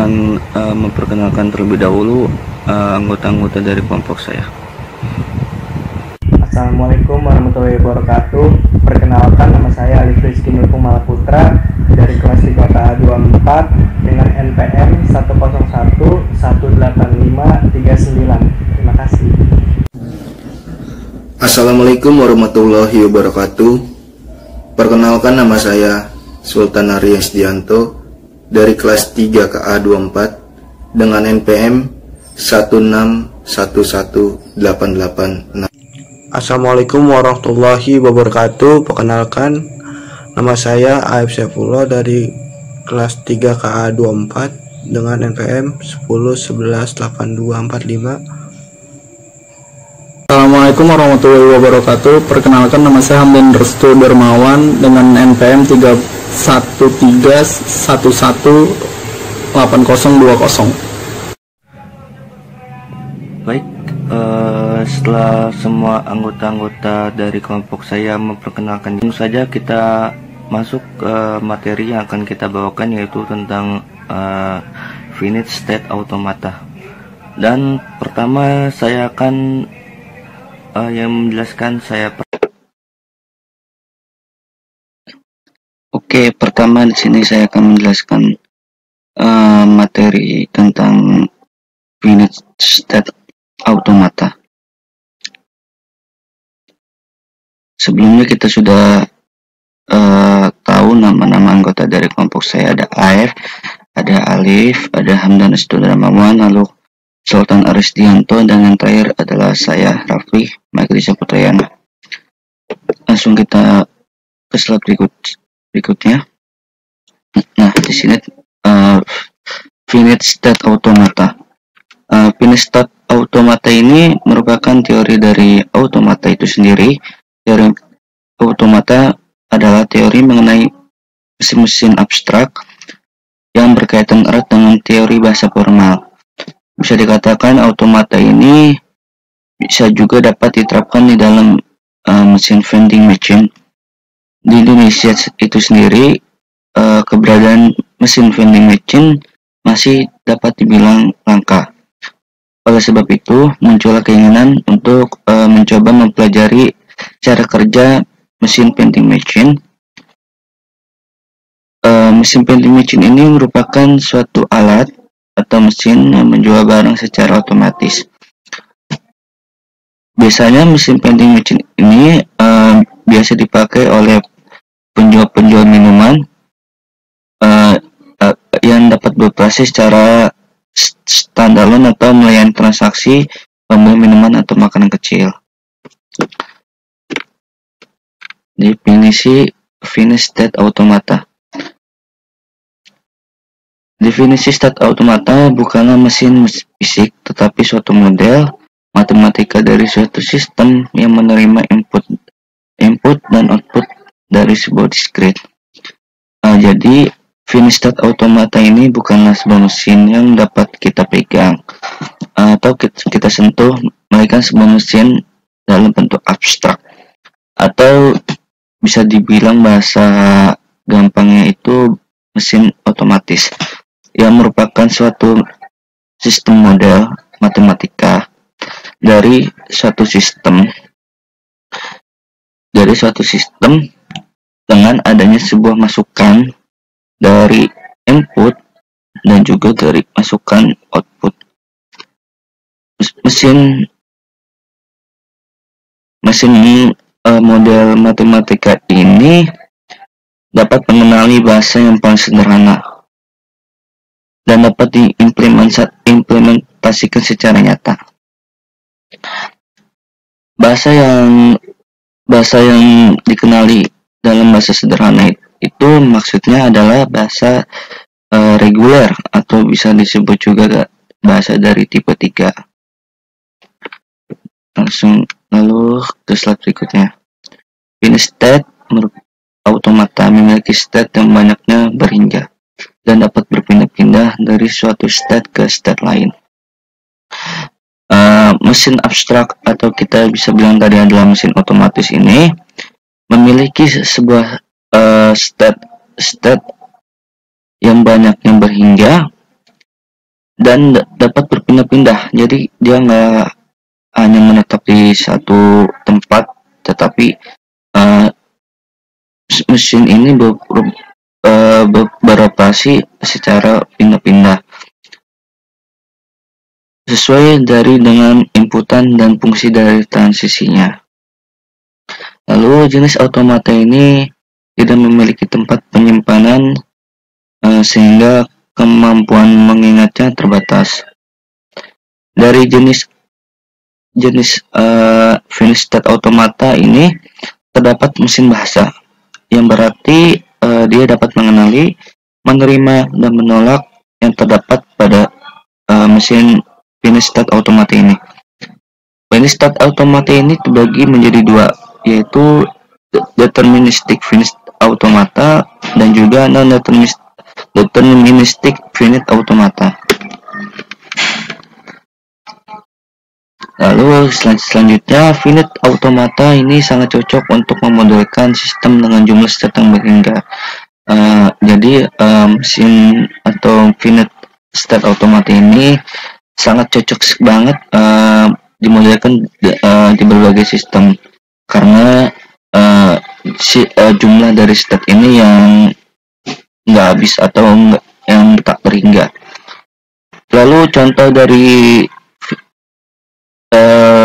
akan memperkenalkan terlebih dahulu anggota-anggota dari kelompok saya. Assalamualaikum warahmatullahi wabarakatuh. Perkenalkan, nama saya Alif Rizky Nurkum Malaputra dari kelas 3 KA 24 dengan NPM 101-18539. Terima kasih. Assalamualaikum warahmatullahi wabarakatuh. Perkenalkan, nama saya Sultan Arya Sdianto dari kelas 3 KA 24 dengan NPM 1611886. Assalamualaikum warahmatullahi wabarakatuh. Perkenalkan, nama saya Aib Saifullah dari kelas 3 KA 24 dengan NPM 10118245. Assalamualaikum warahmatullahi wabarakatuh. Perkenalkan, nama saya Hamdan Restu Dermawan dengan NPM 313118020. Baik, setelah semua anggota-anggota dari kelompok saya memperkenalkan, tentu saja kita masuk ke materi yang akan kita bawakan, yaitu tentang finite state automata. Dan pertama saya akan yang menjelaskan Oke, pertama di sini saya akan menjelaskan materi tentang finite state automata. Sebelumnya kita sudah tahu nama-nama anggota dari kelompok saya. Ada AF, ada Alif, ada Hamdan Restu Dermawan, lalu Sultan Arisdianto, dan yang terakhir adalah saya, Raffi Magriza Putrayana. Langsung kita ke slide berikutnya. Nah, di sini finite state automata. Finite state automata ini merupakan teori dari automata itu sendiri. Teori automata adalah teori mengenai mesin-mesin abstrak yang berkaitan erat dengan teori bahasa formal. Bisa dikatakan automata ini bisa juga dapat diterapkan di dalam mesin vending machine. Di Indonesia itu sendiri, keberadaan mesin vending machine masih dapat dibilang langka. Oleh sebab itu, muncullah keinginan untuk mencoba mempelajari cara kerja mesin vending machine. Mesin vending machine ini merupakan suatu alat atau mesin yang menjual barang secara otomatis. Biasanya mesin vending machine ini biasa dipakai oleh penjual-penjual minuman yang dapat beroperasi secara standalone atau melayani transaksi pembeli minuman atau makanan kecil. Definisi finite state automata. Definisi state automata bukanlah mesin fisik, tetapi suatu model matematika dari suatu sistem yang menerima input dan output dari sebuah diskrit. Jadi finite state automata ini bukanlah sebuah mesin yang dapat kita pegang atau kita sentuh, melainkan sebuah mesin dalam bentuk abstrak, atau bisa dibilang bahasa gampangnya itu mesin otomatis, yang merupakan suatu sistem model matematika dari suatu sistem dengan adanya sebuah masukan dari input dan juga dari masukan output. Mesin model matematika ini dapat mengenali bahasa yang paling sederhana dan dapat diimplementasikan secara nyata. Bahasa yang dikenali dalam bahasa sederhana itu maksudnya adalah bahasa reguler, atau bisa disebut juga bahasa dari tipe 3. Lalu ke slide berikutnya. Finite state automata memiliki state yang banyaknya berhingga dan dapat berpindah-pindah dari suatu state ke state lain. Mesin abstrak, atau kita bisa bilang tadi adalah mesin otomatis, ini memiliki sebuah state yang banyaknya berhingga dan dapat berpindah-pindah. Jadi dia nggak hanya menetap di satu tempat, tetapi mesin ini beroperasi secara pindah-pindah sesuai dengan inputan dan fungsi dari transisinya. Lalu jenis automata ini tidak memiliki tempat penyimpanan sehingga kemampuan mengingatnya terbatas. Dari jenis finished state automata ini terdapat mesin bahasa, yang berarti dia dapat mengenali, menerima, dan menolak yang terdapat pada mesin finished state automata ini. Finished state automata ini terbagi menjadi dua, yaitu deterministic finished automata dan juga non-deterministic finite automata. Lalu selanjutnya, finite automata ini sangat cocok untuk memodelkan sistem dengan jumlah state yang berhingga. Jadi mesin atau finite state automata ini sangat cocok banget dimodelkan di berbagai sistem, karena jumlah dari state ini yang nggak habis atau yang tak terhingga. Lalu contoh dari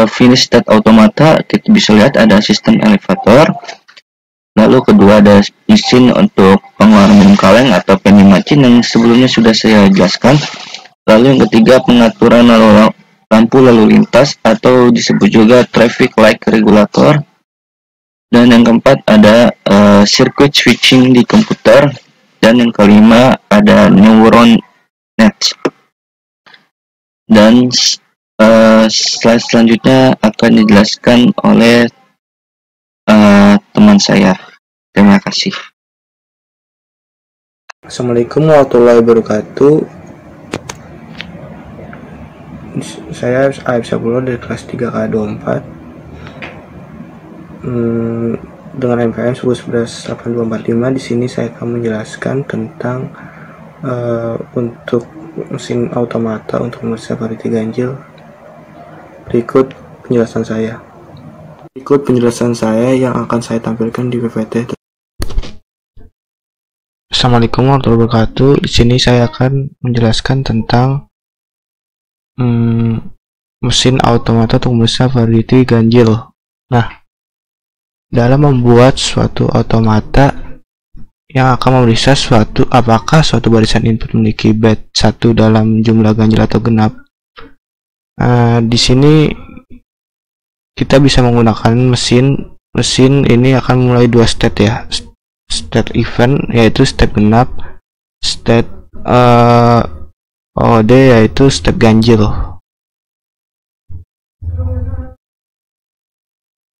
finished state automata kita bisa lihat ada sistem elevator, lalu kedua ada mesin untuk pengeluaran minum kaleng atau vending machine yang sebelumnya sudah saya jelaskan. Lalu yang ketiga, pengaturan lampu lalu lintas atau disebut juga traffic light regulator. Dan yang keempat ada circuit switching di komputer. Dan yang kelima ada neuron nets. Dan slide selanjutnya akan dijelaskan oleh teman saya. Terima kasih. Assalamualaikum warahmatullahi wabarakatuh. Saya AIF Sepuluh dari kelas 3 K24 dengan NPM 11-8245. Di sini saya akan menjelaskan tentang untuk mesin automata untuk memeriksa variasi ganjil. Berikut penjelasan saya yang akan saya tampilkan di PPT. Assalamualaikum warahmatullahi wabarakatuh. Di sini saya akan menjelaskan tentang mesin automata untuk memeriksa variasi ganjil. Nah, dalam membuat suatu automata yang akan memeriksa apakah suatu barisan input memiliki bit 1 dalam jumlah ganjil atau genap. Di sini kita bisa menggunakan mesin ini akan mulai dua state ya, state event yaitu step genap, state OD yaitu step ganjil.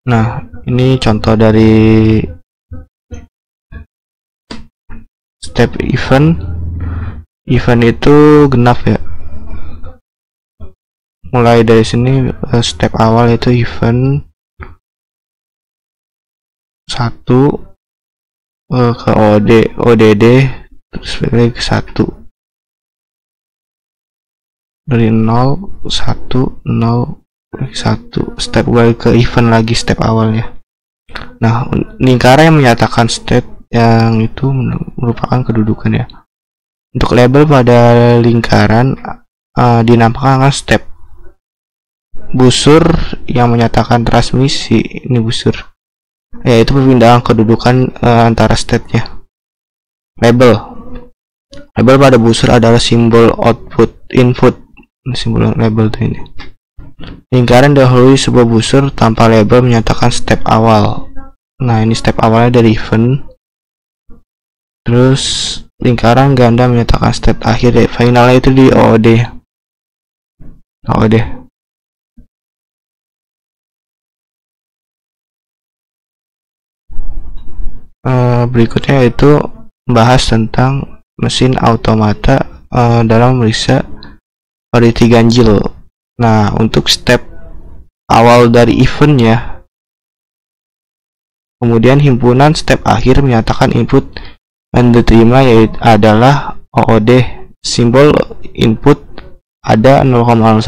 Nah, ini contoh dari step event. Event itu genap ya. Mulai dari sini step awal yaitu event 1 ke ODD, terus balik ke 1. Dari 0, 1, 0, 1, step balik ke event lagi step awalnya. Nah, lingkaran yang menyatakan state yang itu merupakan kedudukan ya. Untuk label pada lingkaran dinampakkan step. Busur yang menyatakan transmisi, ini busur, yaitu perpindahan kedudukan antara state-nya. Label pada busur adalah simbol output input. Simbol label tuh ini. Lingkaran dahului sebuah busur tanpa label menyatakan step awal. Nah, ini step awalnya dari event. Terus lingkaran ganda menyatakan step akhir ya, finalnya itu di OOD. Berikutnya yaitu membahas tentang mesin automata dalam memeriksa variasi ganjil. Nah, untuk step awal dari eventnya, kemudian himpunan step akhir menyatakan input yang diterima yaitu adalah OOD. Simbol input ada 0,1.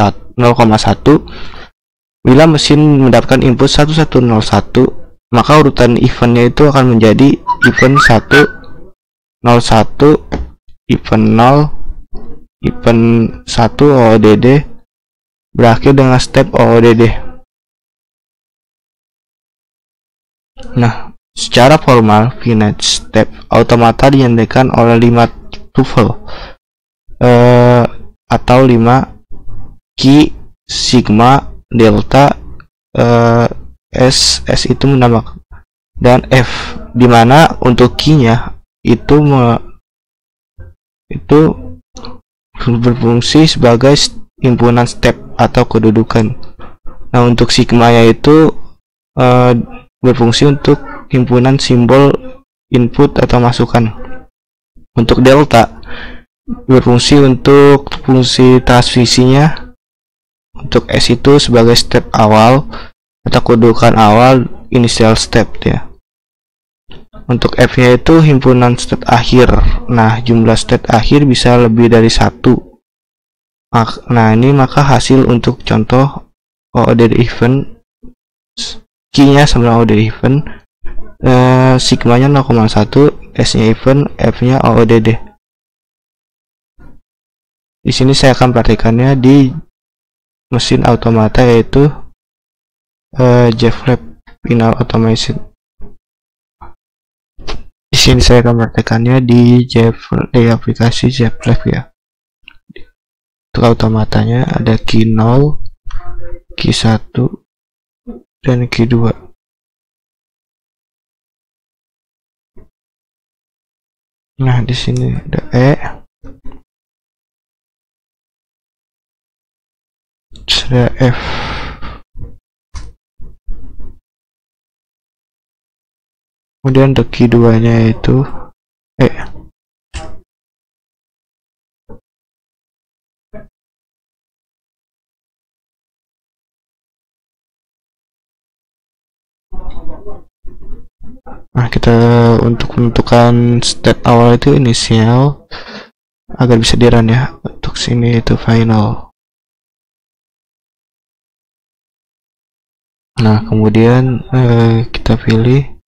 Bila mesin mendapatkan input 1101, maka urutan eventnya itu akan menjadi event 101, event 0, event 1 OODD, berakhir dengan step OODD. Nah, secara formal finite step automata dinyanyikan oleh 5 tuple atau 5 key sigma, delta, S itu menambah, dan F, dimana untuk key-nya itu berfungsi sebagai himpunan step atau kedudukan. Nah, untuk sigma yaitu berfungsi untuk himpunan simbol input atau masukan. Untuk delta berfungsi untuk fungsi transmisinya. Untuk S itu sebagai step awal atau kedudukan awal, initial step ya. Untuk F nya itu himpunan state akhir. Nah, jumlah state akhir bisa lebih dari 1. Nah, ini maka hasil untuk contoh OODD event, key nya sama OODD event, sigmanya 0,1, S nya event, F nya OODD. Di sini saya akan praktikannya di mesin automata, yaitu JFlap Final Automation. Di sini saya akan praktekannya di aplikasi JFlap ya. Untuk automatanya ada key 0, key 1, dan key 2. Nah, di sini ada E, ada F. Kemudian untuk key 2 nya itu E. Nah, kita untuk menentukan state awal itu inisial agar bisa di run ya. Untuk sini itu final. Nah, kemudian kita pilih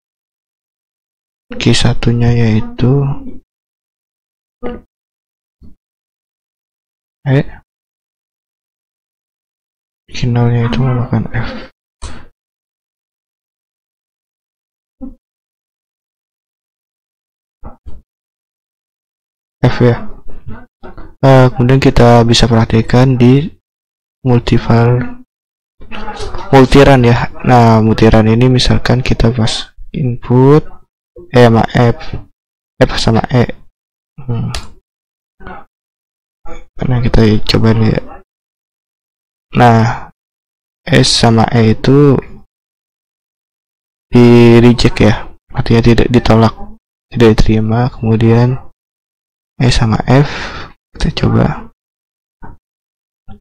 key satunya yaitu E, key 0 nya itu menggunakan F. F ya. Kemudian kita bisa perhatikan di multiran ya. Nah, multiran ini misalkan kita pas input sama F sama E. Nah, kita coba lihat. Nah, S sama E itu di reject ya, artinya tidak ditolak, tidak diterima. Kemudian E sama F, kita coba.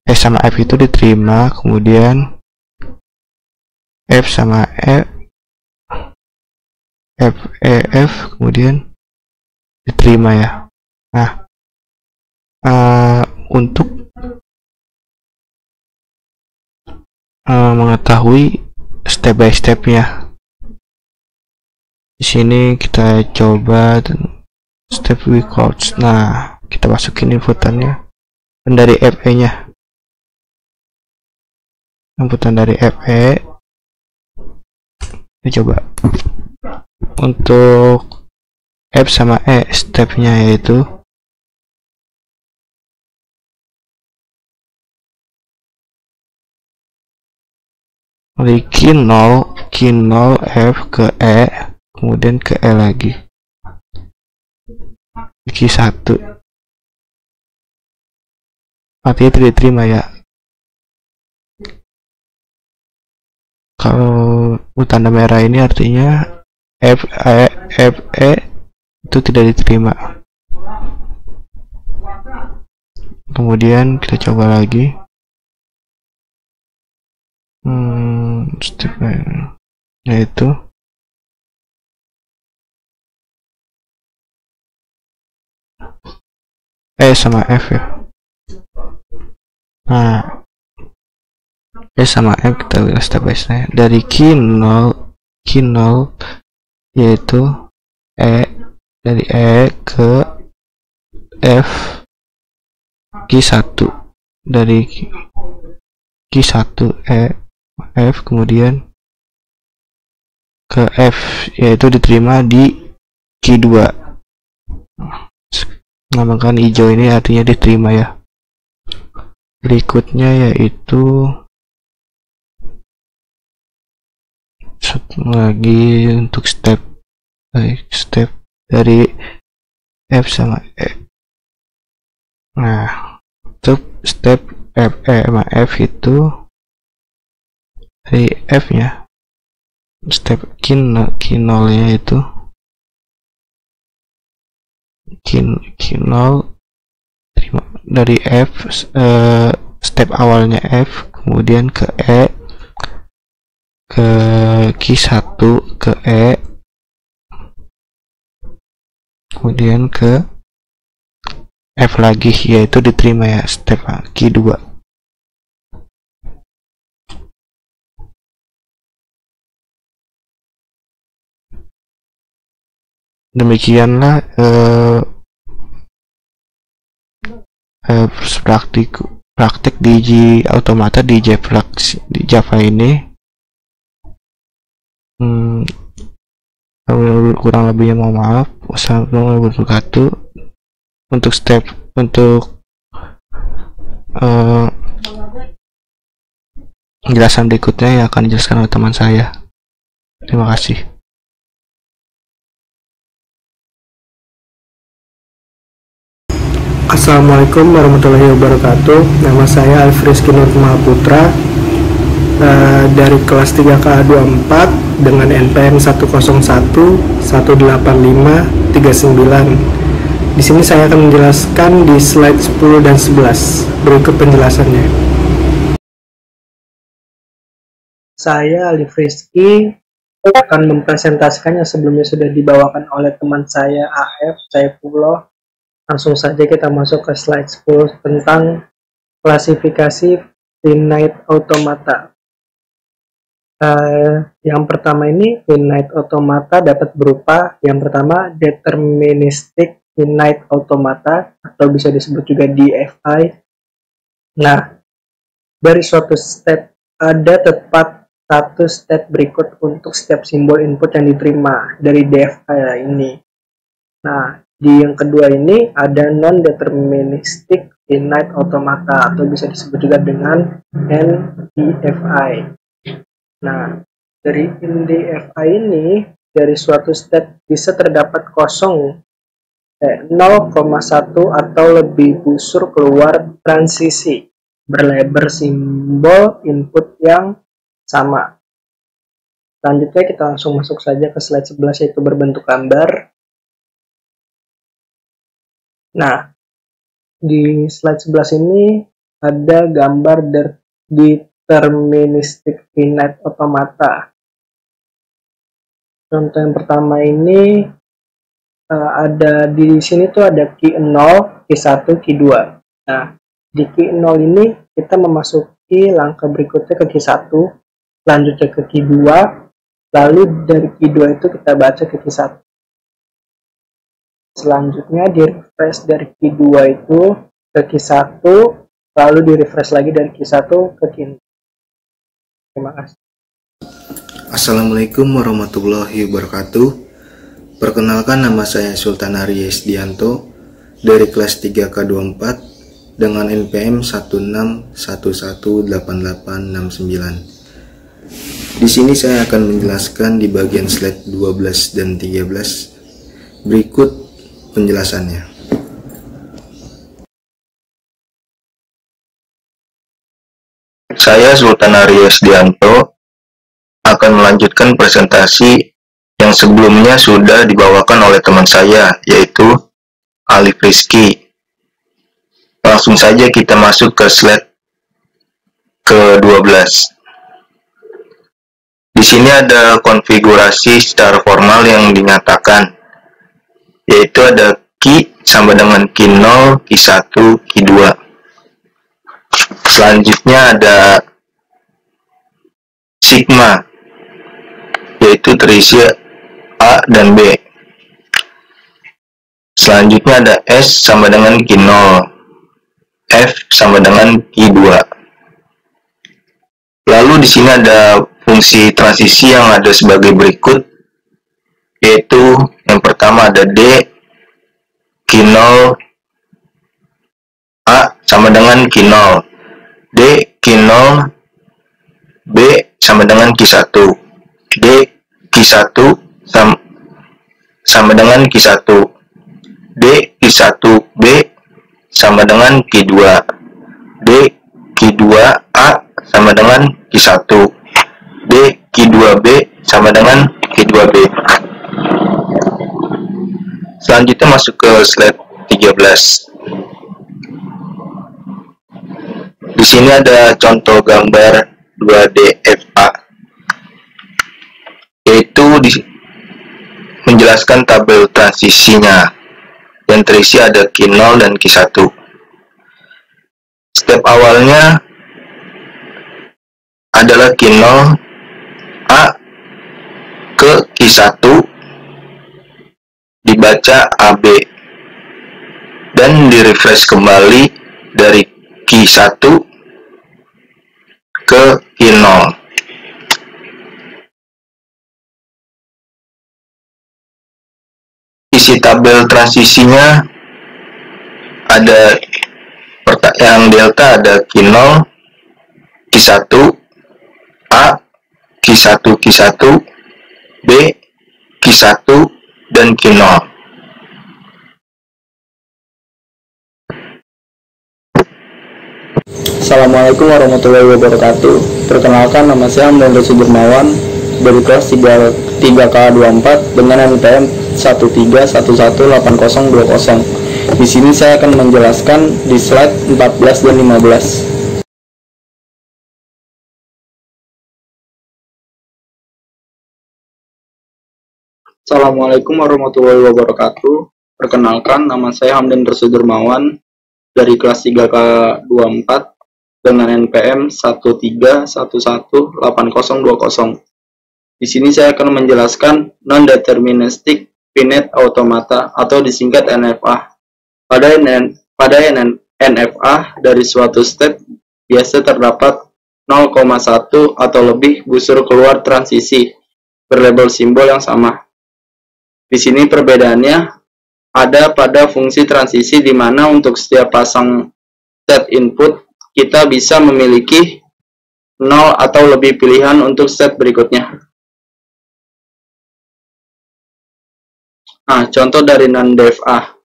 E sama F itu diterima, kemudian F sama E, F kemudian diterima ya. Nah, untuk mengetahui step by stepnya, di sini kita coba step records. Nah, kita masukin inputannya dan dari FE nya, inputan dari FE. Kita coba untuk F sama E, stepnya yaitu dari key 0 F ke E, kemudian ke E lagi, key 1, artinya tidak diterima ya. Kalau tanda merah ini artinya FE itu tidak diterima. Kemudian kita coba lagi. Step yaitu E sama F ya. Nah, S sama M kita lihat step by step. Dari key 0 yaitu dari E ke F, key 1 dari key 1 F kemudian ke F, yaitu diterima di key 2. Namakan hijau ini artinya diterima ya. Berikutnya yaitu lagi untuk step dari F sama E. Nah, untuk step E sama F itu dari F nya, step key 0 nya itu key 0 dari F, step awalnya F, kemudian ke E, ke key 1 ke E, kemudian ke F lagi, yaitu diterima ya, step key 2. Demikianlah praktik di Automata di Java ini. Kurang lebihnya mohon maaf. Wassalamualaikum warahmatullahi wabarakatuh. Untuk penjelasan berikutnya yang akan dijelaskan oleh teman saya. Terima kasih. Assalamualaikum warahmatullahi wabarakatuh. Nama saya Alfriski Nur Mahaputra, dari kelas 3KA24 dengan NPM 101-185-39. Di sini saya akan menjelaskan di slide 10 dan 11. Berikut penjelasannya. Saya Alfriski akan mempresentasikannya, sebelumnya sudah dibawakan oleh teman saya AF Saifullah. Langsung saja kita masuk ke slide 10 tentang klasifikasi finite automata. Yang pertama ini, finite automata dapat berupa yang pertama deterministic finite automata atau bisa disebut juga DFI. Nah, dari suatu step ada tepat satu step berikut untuk step simbol input yang diterima dari DFI ini. Nah, di yang kedua ini ada non-deterministic finite automata atau bisa disebut juga dengan NDFI. Nah, dari NDFI ini, dari suatu step bisa terdapat kosong 0,1 atau lebih busur keluar transisi berlebar simbol input yang sama. Selanjutnya kita langsung masuk saja ke slide 11 yaitu berbentuk gambar. Nah, di slide 11 ini ada gambar deterministic finite automata. Contoh yang pertama ini ada di sini tuh ada key 0, key 1, key 2. Nah, di key 0 ini kita memasuki langkah berikutnya ke key 1, lanjutnya ke key 2, lalu dari key 2 itu kita baca ke key 1. Selanjutnya di refresh dari key 2 itu ke key 1, lalu di refresh lagi dari key 1 ke key 0. Terima kasih. Assalamualaikum warahmatullahi wabarakatuh. Perkenalkan, nama saya Sultan Arya Isdianto dari kelas 3K24 dengan NPM 16118869. Di sini saya akan menjelaskan di bagian slide 12 dan 13. Berikut penjelasannya. Saya Sultan Arya Isdianto akan melanjutkan presentasi yang sebelumnya sudah dibawakan oleh teman saya, yaitu Alif Rizky. Langsung saja kita masuk ke slide ke-12. Di sini ada konfigurasi secara formal yang dinyatakan, yaitu ada key sama dengan key 0, key 1, key 2. Selanjutnya ada sigma, yaitu terisi A dan B. Selanjutnya ada S sama dengan Q0, F sama dengan Q2. Lalu di sini ada fungsi transisi yang ada sebagai berikut, yaitu yang pertama ada D, Q0, A sama dengan Q0, D, Q0, B sama dengan Q1, D, Q1 sama dengan Q1, D, Q1, B sama dengan Q2, D, Q2, A sama dengan Q1, D, Q2B sama dengan Q2B. Selanjutnya masuk ke slide 13. Di sini ada contoh gambar 2DFA, yaitu menjelaskan tabel transisinya yang terisi ada Q0 dan Q1. Step awalnya adalah Q0 A ke Q1 dibaca AB dan direfresh kembali dari Q1 ke Q0. Isi tabel transisinya ada yang delta ada Q0, Q1, A, Q1, Q1, B, Q1, dan Q0. Assalamualaikum warahmatullahi wabarakatuh. Perkenalkan, nama saya Hamdan Sudirmawan dari kelas 3K24 dengan NPM 131180020. Di sini saya akan menjelaskan di slide 14 dan 15. Assalamualaikum warahmatullahi wabarakatuh. Perkenalkan, nama saya Hamdan Sudirmawan dari kelas 3K24 dengan NPM 131180020. Di sini saya akan menjelaskan non-deterministic finite automata atau disingkat NFA. Pada NFA dari suatu step biasa terdapat 0,1 atau lebih busur keluar transisi berlabel simbol yang sama. Di sini perbedaannya ada pada fungsi transisi di mana untuk setiap pasang step input kita bisa memiliki 0 atau lebih pilihan untuk step berikutnya. Nah, contoh dari non-DFA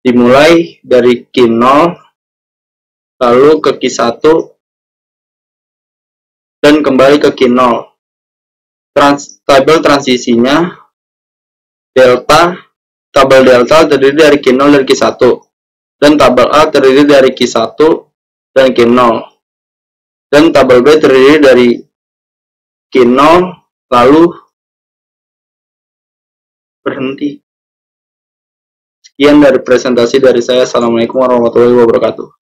dimulai dari Q0 lalu ke Q1 dan kembali ke Q0. Tabel transisinya tabel delta terdiri dari Q0 dan Q1, dan tabel A terdiri dari Q1 dan Q0, dan tabel B terdiri dari Q0 lalu berhenti. Sekian dari presentasi dari saya. Assalamualaikum warahmatullahi wabarakatuh.